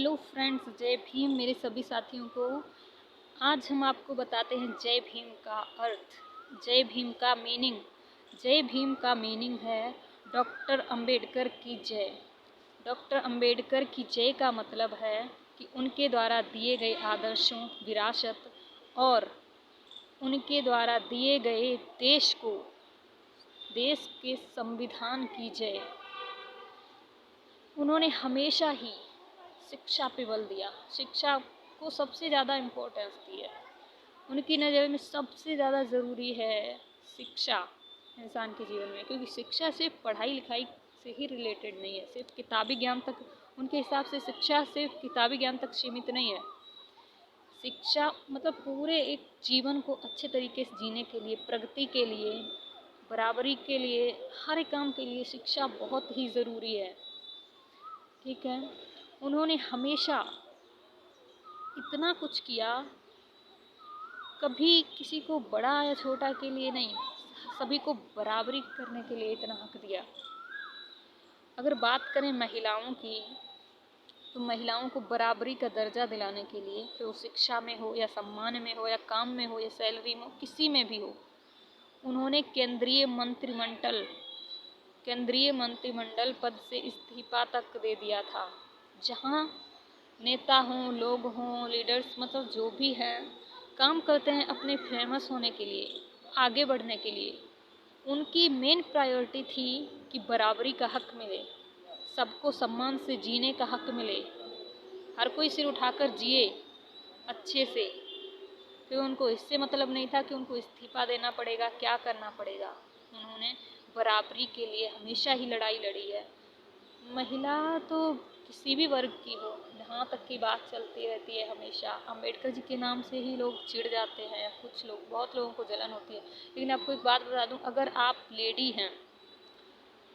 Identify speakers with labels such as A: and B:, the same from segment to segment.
A: Hello friends, जय भीम मेरे सभी साथियों को। आज हम आपको बताते हैं जय भीम का अर्थ, जय भीम का मीनिंग। जय भीम का मीनिंग है डॉक्टर अंबेडकर की जय। डॉक्टर अंबेडकर की जय का मतलब है कि उनके द्वारा दिए गए आदर्शों, विरासत और उनके द्वारा दिए गए देश के संविधान की जय। उन्होंने हमेशा ही शिक्षा पे बल दिया, शिक्षा को सबसे ज़्यादा इम्पोर्टेंस दी है। उनकी नज़र में सबसे ज़्यादा ज़रूरी है शिक्षा इंसान के जीवन में, क्योंकि शिक्षा सिर्फ पढ़ाई लिखाई से ही रिलेटेड नहीं है, सिर्फ किताबी ज्ञान तक। उनके हिसाब से शिक्षा सिर्फ किताबी ज्ञान तक सीमित नहीं है। शिक्षा मतलब पूरे एक जीवन को अच्छे तरीके से जीने के लिए, प्रगति के लिए, बराबरी के लिए, हर एक काम के लिए शिक्षा बहुत ही ज़रूरी है। ठीक है, उन्होंने हमेशा इतना कुछ किया, कभी किसी को बड़ा या छोटा के लिए नहीं, सभी को बराबरी करने के लिए इतना हक दिया। अगर बात करें महिलाओं की, तो महिलाओं को बराबरी का दर्जा दिलाने के लिए, फिर वो शिक्षा में हो या सम्मान में हो या काम में हो या सैलरी में हो, किसी में भी हो, उन्होंने केंद्रीय मंत्रिमंडल पद से इस्तीफा तक दे दिया था। जहाँ नेता हों, लोग हों, लीडर्स, मतलब जो भी हैं, काम करते हैं अपने फेमस होने के लिए, आगे बढ़ने के लिए। उनकी मेन प्रायोरिटी थी कि बराबरी का हक मिले, सबको सम्मान से जीने का हक मिले, हर कोई सिर उठाकर जिए अच्छे से। फिर उनको इससे मतलब नहीं था कि उनको इस्तीफा देना पड़ेगा, क्या करना पड़ेगा। उन्होंने बराबरी के लिए हमेशा ही लड़ाई लड़ी है। महिला तो किसी भी वर्ग की हो, यहाँ तक की बात चलती रहती है हमेशा। अंबेडकर जी के नाम से ही लोग चिढ़ जाते हैं, कुछ लोग, बहुत लोगों को जलन होती है। लेकिन आपको एक बात बता दूं, अगर आप लेडी हैं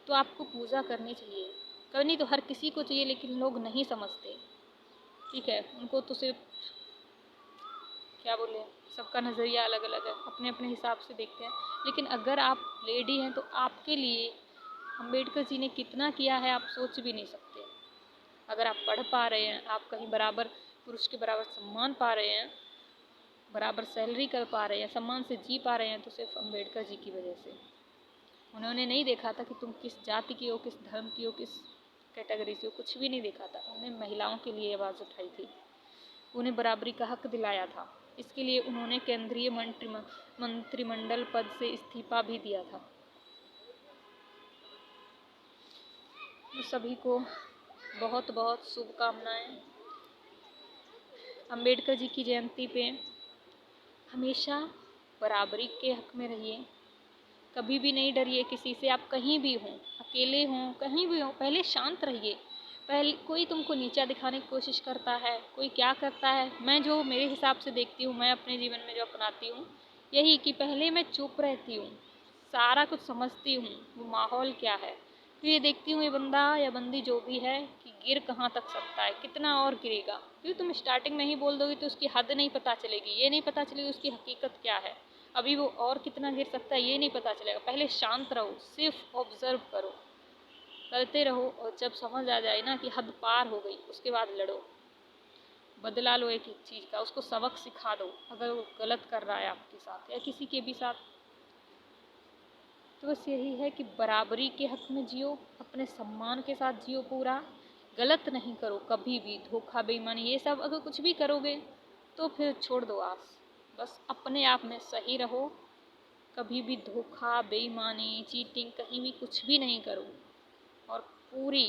A: तो आपको पूजा करनी चाहिए। करनी तो हर किसी को चाहिए, लेकिन लोग नहीं समझते। ठीक है, उनको तो सिर्फ क्या बोले, सबका नज़रिया अलग अलग है, अपने अपने हिसाब से देखते हैं। लेकिन अगर आप लेडी हैं तो आपके लिए अंबेडकर जी ने कितना किया है, आप सोच भी नहीं सकते। अगर आप पढ़ पा रहे हैं, आप कहीं बराबर, पुरुष के बराबर सम्मान पा रहे हैं, बराबर सैलरी कर पा रहे हैं, सम्मान से जी पा रहे हैं, तो सिर्फ अंबेडकर जी की वजह से। उन्होंने नहीं देखा था कि तुम किस जाति की हो, किस धर्म की हो, किस कैटेगरी से हो, कुछ भी नहीं देखा था। उन्होंने महिलाओं के लिए आवाज़ उठाई थी, उन्हें बराबरी का हक दिलाया था। इसके लिए उन्होंने केंद्रीय मंत्रिमंडल पद से इस्तीफा भी दिया था। सभी को बहुत बहुत शुभकामनाएं। अंबेडकर जी की जयंती पे हमेशा बराबरी के हक में रहिए, कभी भी नहीं डरिए किसी से। आप कहीं भी हों, अकेले हों, कहीं भी हों, पहले शांत रहिए। पहले कोई तुमको नीचा दिखाने की कोशिश करता है, कोई क्या करता है, मैं जो मेरे हिसाब से देखती हूँ, मैं अपने जीवन में जो अपनाती हूँ, यही कि पहले मैं चुप रहती हूँ, सारा कुछ समझती हूँ, वो माहौल क्या है, फिर ये देखती हूँ ये बंदा या बंदी जो भी है कि गिर कहाँ तक सकता है, कितना और गिरेगा। क्योंकि तुम स्टार्टिंग में ही बोल दोगे तो उसकी हद नहीं पता चलेगी, ये नहीं पता चलेगी उसकी हकीकत क्या है, अभी वो और कितना गिर सकता है ये नहीं पता चलेगा। पहले शांत रहो, सिर्फ ऑब्जर्व करो, करते रहो, और जब समझ आ जाए ना कि हद पार हो गई, उसके बाद लड़ो, बदला लो एक एक चीज़ का, उसको सबक सिखा दो। अगर वो गलत कर रहा है आपके साथ या किसी के भी साथ, तो बस यही है कि बराबरी के हक में जियो, अपने सम्मान के साथ जियो पूरा। गलत नहीं करो कभी भी, धोखा, बेईमानी, ये सब अगर कुछ भी करोगे तो फिर छोड़ दो आस। बस अपने आप में सही रहो, कभी भी धोखा, बेईमानी, चीटिंग, कहीं भी कुछ भी नहीं करो, और पूरी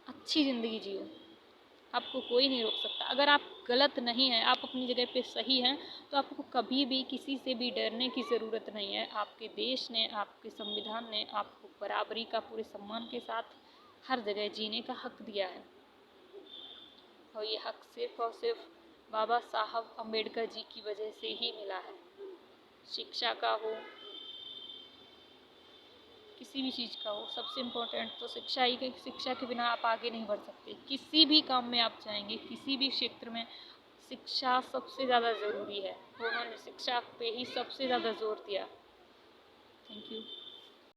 A: अच्छी ज़िंदगी जियो। आपको कोई नहीं रोक सकता। अगर आप गलत नहीं हैं, आप अपनी जगह पे सही हैं, तो आपको कभी भी किसी से भी डरने की ज़रूरत नहीं है। आपके देश ने, आपके संविधान ने आपको बराबरी का, पूरे सम्मान के साथ हर जगह जीने का हक दिया है, और ये हक सिर्फ और सिर्फ बाबा साहब अम्बेडकर जी की वजह से ही मिला है। शिक्षा का हो, किसी भी चीज़ का हो, सबसे इम्पोर्टेंट तो शिक्षा ही है। शिक्षा के बिना आप आगे नहीं बढ़ सकते। किसी भी काम में आप जाएंगे, किसी भी क्षेत्र में, शिक्षा सबसे ज़्यादा ज़रूरी है। उन्होंने शिक्षा पे ही सबसे ज़्यादा जोर दिया। Thank you.